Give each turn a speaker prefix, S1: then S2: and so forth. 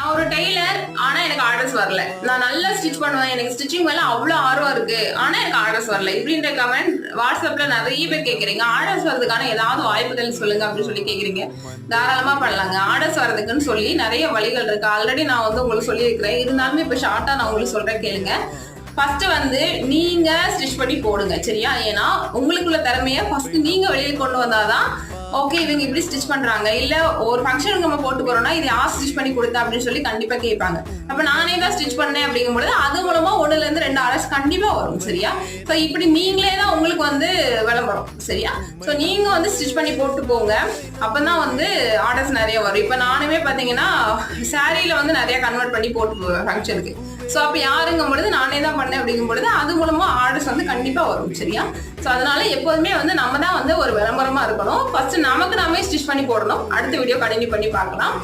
S1: நான் ஒரு டெய்லர், ஆனா எனக்கு ஆர்டர்ஸ் வரல. நான் நல்லா ஸ்டிச் பண்ணுவேன், எனக்கு ஸ்டிச்சிங் மேல அவ்வளவு ஆர்வம் இருக்கு, ஆனா எனக்கு ஆர்டர்ஸ் வரல. இப்படின்ற கமெண்ட் வாட்ஸ்அப்ல நிறைய பேர் கேக்குறீங்க. ஆர்டர்ஸ் வரதுக்கான ஏதாவது வாய்ப்புகள் சொல்லுங்க அப்படின்னு சொல்லி கேக்குறீங்க. தாராளமா பண்ணலாங்க. ஆர்டர்ஸ் வரதுக்குன்னு சொல்லி நிறைய வழிகள் இருக்கு. ஆல்ரெடி நான் உங்களுக்கு சொல்லியிருக்கிறேன். இருந்தாலுமே இப்ப ஷார்ட்டா நான் உங்களுக்கு சொல்றேன், கேளுங்க. ஃபர்ஸ்ட் நீங்க ஸ்டிச் பண்ணி போடுங்க, சரியா? ஏன்னா உங்களுக்குள்ள திறமைய ஃபர்ஸ்ட் நீங்க வெளியே கொண்டு வந்தாதான் ஓகே இவங்க இப்படி ஸ்டிச் பண்றாங்க, இல்ல ஒரு ஃபங்க்ஷனுக்கு நம்ம போட்டு போறோம்னா இது யார் ஸ்டிச் பண்ணி கொடுத்தா அப்படின்னு சொல்லி கண்டிப்பா கேட்பாங்க. அப்ப நானே தான் ஸ்டிச் பண்ணேன் அப்படிங்கும்போது அது மூலமா 1 to 2 ஆர்டர்ஸ் கண்டிப்பா வரும், சரியா? சோ இப்படி நீங்களே தான் உங்களுக்கு விளம்பரம், சரியா? சோ நீங்க ஸ்டிச் பண்ணி போட்டு போங்க, அப்பதான் ஆர்டர்ஸ் நிறைய வரும். இப்ப நானுமே பாத்தீங்கன்னா சாரியில நிறைய கன்வெர்ட் பண்ணி போட்டு போவேன் ஃபங்க்ஷனுக்கு. சோ அப்ப யாருங்கும் பொழுது நானே தான் பண்ணேன் அப்படிங்கும் பொழுது அது மூலமா ஆர்டர்ஸ் கண்டிப்பா வரும், சரியா? சோ அதனால எப்போதுமே நம்ம தான் ஒரு விளம்பரமா இருக்கணும். ஃபர்ஸ்ட் நமக்கு நாமே ஸ்டிச் பண்ணி போடணும். அடுத்த வீடியோ கண்டினியூ பண்ணி பார்க்கலாம்.